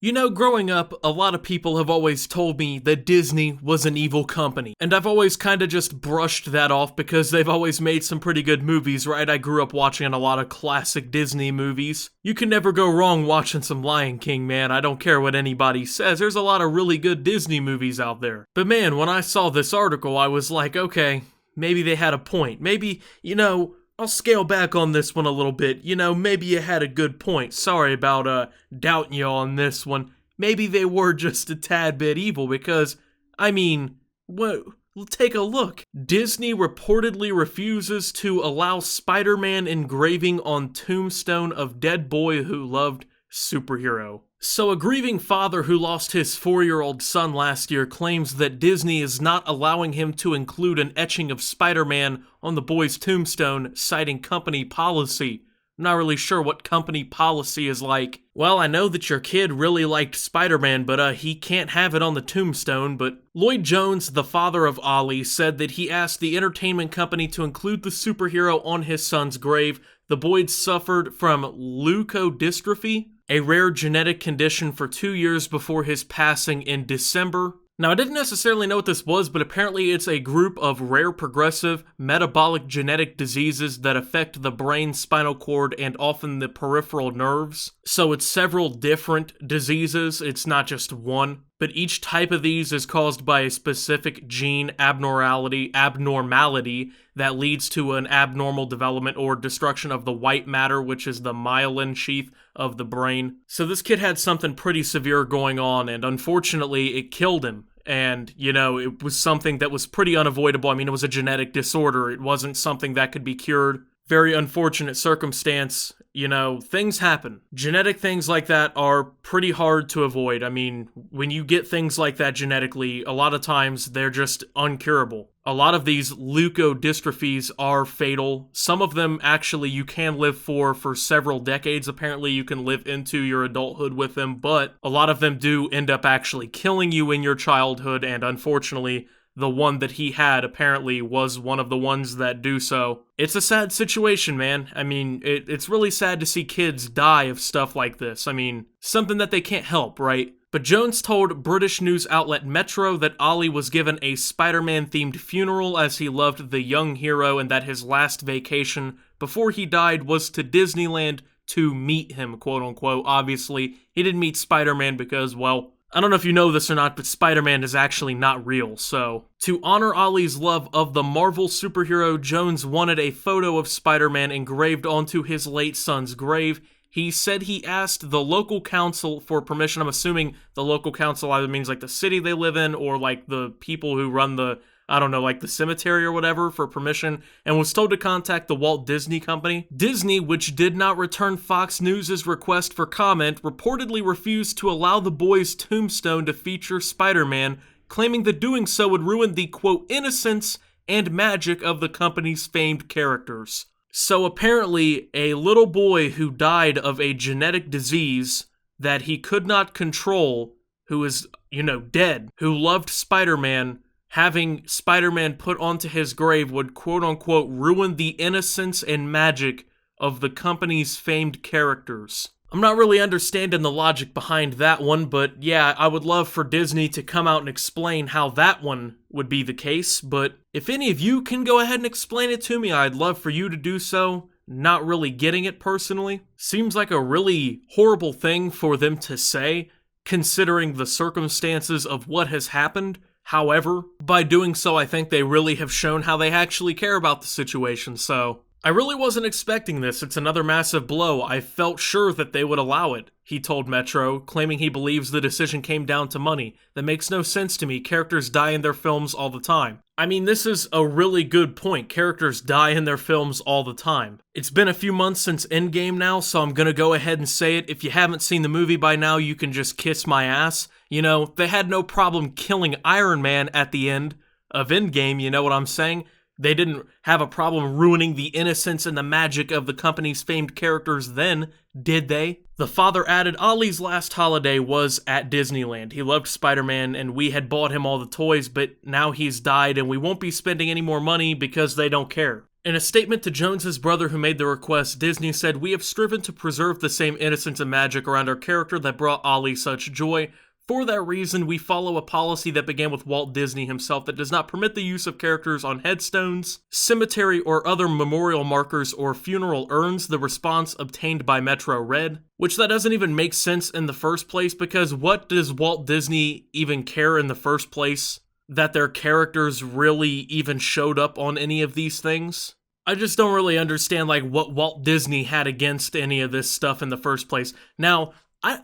You know, growing up, a lot of people have always told me that Disney was an evil company, and I've always kind of just brushed that off because they've always made some pretty good movies, right? I grew up watching a lot of classic Disney movies. You can never go wrong watching some Lion King, man. I don't care what anybody says. There's a lot of really good Disney movies out there. But man, when I saw this article, I was like, okay, maybe they had a point. Maybe, I'll scale back on this one a little bit. Maybe you had a good point. Sorry about doubting you on this one. Maybe they were just a tad bit evil because, take a look. Disney reportedly refuses to allow Spider-Man engraving on tombstone of dead boy who loved superhero. So a grieving father who lost his 4-year-old son last year claims that Disney is not allowing him to include an etching of Spider-Man on the boy's tombstone, citing company policy. I'm not really sure what company policy is like. Well, I know that your kid really liked Spider-Man, but he can't have it on the tombstone. But Lloyd Jones, the father of Ollie, said that he asked the entertainment company to include the superhero on his son's grave. The boy suffered from leukodystrophy, a rare genetic condition, for 2 years before his passing in December. Now, I didn't necessarily know what this was, but apparently it's a group of rare progressive metabolic genetic diseases that affect the brain, spinal cord, and often the peripheral nerves. So it's several different diseases, it's not just one. But each type of these is caused by a specific gene abnormality that leads to an abnormal development or destruction of the white matter, which is the myelin sheath of the brain. So this kid had something pretty severe going on, and unfortunately it killed him. And, it was something that was pretty unavoidable. It was a genetic disorder. It wasn't something that could be cured. Very unfortunate circumstance. Things happen. Genetic things like that are pretty hard to avoid. When you get things like that genetically, a lot of times they're just uncurable. A lot of these leukodystrophies are fatal. Some of them, actually, you can live for several decades. Apparently, you can live into your adulthood with them, but a lot of them do end up actually killing you in your childhood, and unfortunately, the one that he had apparently was one of the ones that do so. It's a sad situation, man. It's really sad to see kids die of stuff like this. Something that they can't help, right? But Jones told British news outlet Metro that Ollie was given a Spider-Man-themed funeral as he loved the young hero, and that his last vacation before he died was to Disneyland to meet him, quote-unquote. Obviously, he didn't meet Spider-Man because, well, I don't know if you know this or not, but Spider-Man is actually not real, so. To honor Ollie's love of the Marvel superhero, Jones wanted a photo of Spider-Man engraved onto his late son's grave. He said he asked the local council for permission. I'm assuming the local council either means like the city they live in or like the people who run the, like the cemetery or whatever, for permission, and was told to contact the Walt Disney Company. Disney, which did not return Fox News' request for comment, reportedly refused to allow the boy's tombstone to feature Spider-Man, claiming that doing so would ruin the, quote, innocence and magic of the company's famed characters. So apparently, a little boy who died of a genetic disease that he could not control, who is, dead, who loved Spider-Man, having Spider-Man put onto his grave would, quote-unquote, ruin the innocence and magic of the company's famed characters. I'm not really understanding the logic behind that one, but yeah, I would love for Disney to come out and explain how that one would be the case, but if any of you can go ahead and explain it to me, I'd love for you to do so. Not really getting it personally. Seems like a really horrible thing for them to say, considering the circumstances of what has happened. However, by doing so, I think they really have shown how they actually care about the situation, so I really wasn't expecting this. It's another massive blow. I felt sure that they would allow it, he told Metro, claiming he believes the decision came down to money. That makes no sense to me. Characters die in their films all the time. This is a really good point. Characters die in their films all the time. It's been a few months since Endgame now, so I'm gonna go ahead and say it. If you haven't seen the movie by now, you can just kiss my ass. They had no problem killing Iron Man at the end of Endgame, you know what I'm saying? They didn't have a problem ruining the innocence and the magic of the company's famed characters then, did they? The father added, Ollie's last holiday was at Disneyland. He loved Spider-Man and we had bought him all the toys, but now he's died and we won't be spending any more money because they don't care. In a statement to Jones's brother who made the request, Disney said, "We have striven to preserve the same innocence and magic around our character that brought Ollie such joy. For that reason, we follow a policy that began with Walt Disney himself that does not permit the use of characters on headstones, cemetery or other memorial markers, or funeral urns," the response obtained by Metro read. Which that doesn't even make sense in the first place, because what does Walt Disney even care in the first place? That their characters really even showed up on any of these things? I just don't really understand like what Walt Disney had against any of this stuff in the first place. Now, I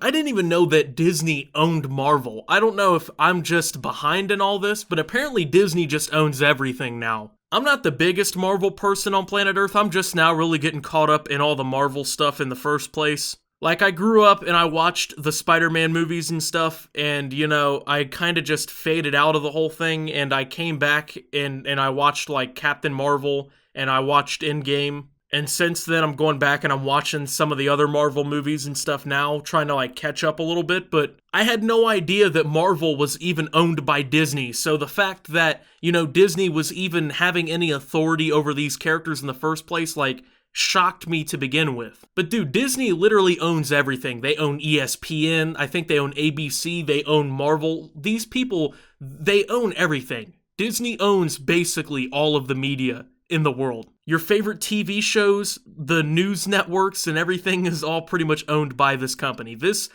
didn't even know that Disney owned Marvel. I don't know if I'm just behind in all this, but apparently Disney just owns everything now. I'm not the biggest Marvel person on planet Earth. I'm just now really getting caught up in all the Marvel stuff in the first place. Like, I grew up and I watched the Spider-Man movies and stuff, and, you know, I kind of just faded out of the whole thing, and I came back and I watched, like, Captain Marvel, and I watched Endgame. And since then, I'm going back and I'm watching some of the other Marvel movies and stuff now, trying to, like, catch up a little bit, but I had no idea that Marvel was even owned by Disney, so the fact that, you know, Disney was even having any authority over these characters in the first place, like, shocked me to begin with. But dude, Disney literally owns everything. They own ESPN, I think they own ABC, they own Marvel. These people, they own everything. Disney owns basically all of the media in the world. Your favorite TV shows, the news networks, and everything is all pretty much owned by this company. This,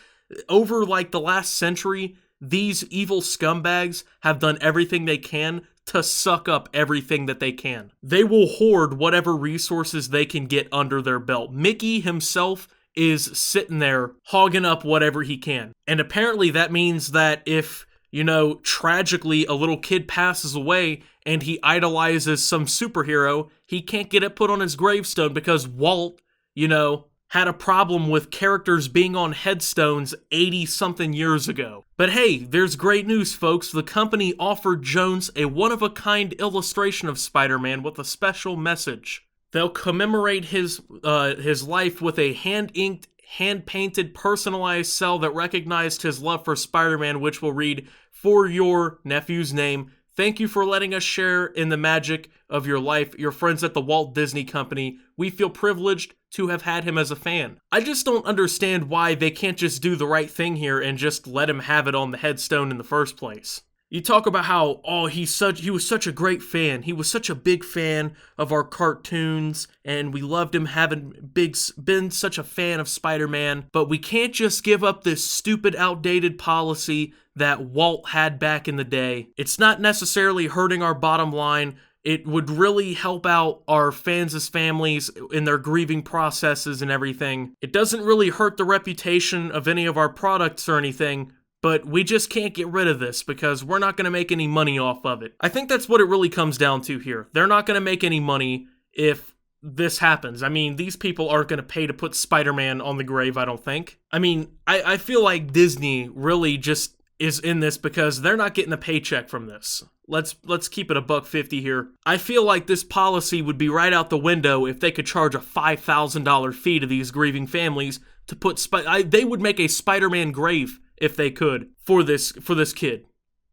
over like the last century, these evil scumbags have done everything they can to suck up everything that they can. They will hoard whatever resources they can get under their belt. Mickey himself is sitting there hogging up whatever he can. And apparently that means that if, you know, tragically a little kid passes away and he idolizes some superhero, he can't get it put on his gravestone because Walt, you know, had a problem with characters being on headstones 80-something years ago. But hey, there's great news, folks. The company offered Jones a one-of-a-kind illustration of Spider-Man with a special message. They'll commemorate his life with a hand-inked, hand-painted, personalized cell that recognized his love for Spider-Man, which will read, "For your nephew's name, thank you for letting us share in the magic of your life. Your friends at the Walt Disney Company. We feel privileged to have had him as a fan." I just don't understand why they can't just do the right thing here and just let him have it on the headstone in the first place. You talk about how, oh, he was such a great fan. He was such a big fan of our cartoons, and we loved him having been such a fan of Spider-Man, but we can't just give up this stupid, outdated policy that Walt had back in the day. It's not necessarily hurting our bottom line. It would really help out our fans' families in their grieving processes and everything. It doesn't really hurt the reputation of any of our products or anything, but we just can't get rid of this because we're not going to make any money off of it. I think that's what it really comes down to here. They're not going to make any money if this happens. I mean, these people aren't going to pay to put Spider-Man on the grave, I don't think. I mean, I feel like Disney really just is in this because they're not getting a paycheck from this. Let's keep it $1.50 here. I feel like this policy would be right out the window if they could charge a $5,000 fee to these grieving families to put they would make a Spider-Man grave if they could for this kid.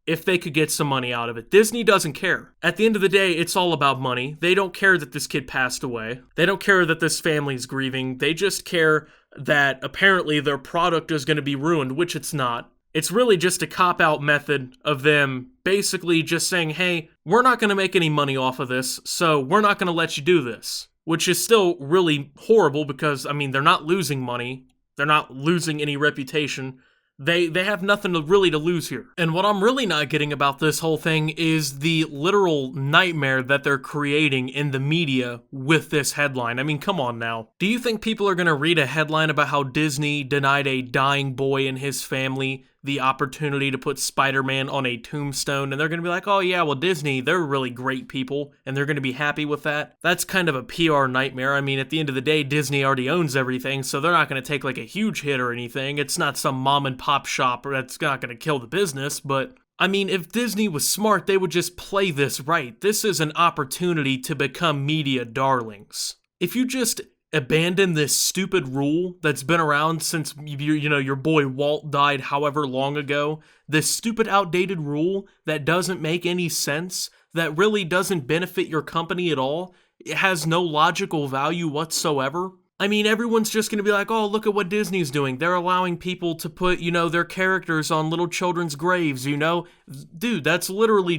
If they could get some money out of it. Disney doesn't care. At the end of the day, it's all about money. They don't care that this kid passed away. They don't care that this family's grieving. They just care that apparently their product is going to be ruined, which it's not. It's really just a cop-out method of them basically just saying, hey, we're not going to make any money off of this, so we're not going to let you do this. Which is still really horrible because, I mean, they're not losing money. They're not losing any reputation. They have nothing to lose here. And what I'm really not getting about this whole thing is the literal nightmare that they're creating in the media with this headline. I mean, come on now. Do you think people are going to read a headline about how Disney denied a dying boy and his family the opportunity to put Spider-Man on a tombstone, and they're going to be like, oh yeah, well Disney, they're really great people, and they're going to be happy with that? That's kind of a PR nightmare. I mean, at the end of the day, Disney already owns everything, so they're not going to take like a huge hit or anything. It's not some mom and pop shop that's not going to kill the business, but I mean, if Disney was smart, they would just play this right. This is an opportunity to become media darlings. If you just abandon this stupid rule that's been around since your boy Walt died however long ago, this stupid outdated rule that doesn't make any sense, that really doesn't benefit your company at all, it has no logical value whatsoever. I mean, everyone's just going to be like, oh, look at what Disney's doing. They're allowing people to put, their characters on little children's graves, Dude, that's literally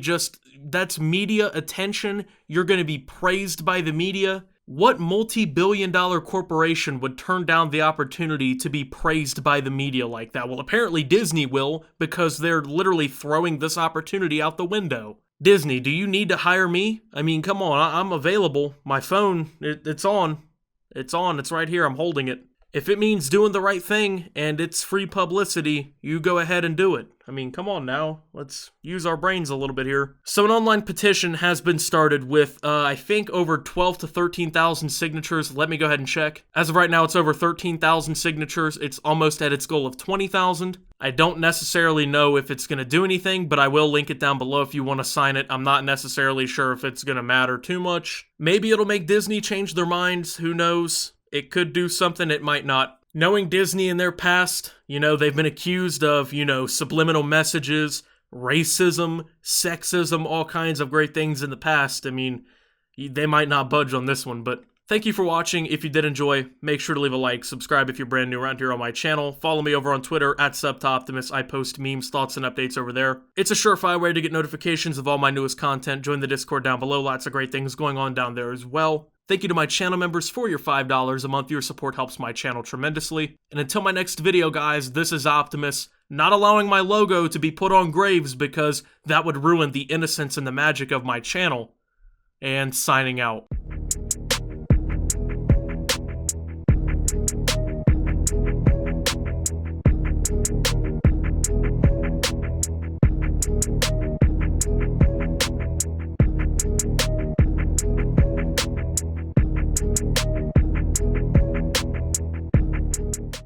that's media attention. You're going to be praised by the media. What multi-billion-dollar corporation would turn down the opportunity to be praised by the media like that? Well, apparently Disney will, because they're literally throwing this opportunity out the window. Disney, do you need to hire me? I mean, come on, I'm available. My phone, it's on. It's on, it's right here, I'm holding it. If it means doing the right thing and it's free publicity, you go ahead and do it. I mean, come on now, let's use our brains a little bit here. So an online petition has been started with, I think, over 12 to 13,000 signatures. Let me go ahead and check. As of right now, it's over 13,000 signatures. It's almost at its goal of 20,000. I don't necessarily know if it's going to do anything, but I will link it down below if you want to sign it. I'm not necessarily sure if it's going to matter too much. Maybe it'll make Disney change their minds, who knows? It could do something, it might not. Knowing Disney in their past, they've been accused of, subliminal messages, racism, sexism, all kinds of great things in the past. I mean, they might not budge on this one, but thank you for watching. If you did enjoy, make sure to leave a like, subscribe if you're brand new around here on my channel, follow me over on Twitter at @SubToOptimus. I post memes, thoughts, and updates over there. It's a surefire way to get notifications of all my newest content. Join the Discord down below, lots of great things going on down there as well. Thank you to my channel members for your $5 a month. Your support helps my channel tremendously. And until my next video, guys, this is Optimus, not allowing my logo to be put on graves because that would ruin the innocence and the magic of my channel, and signing out.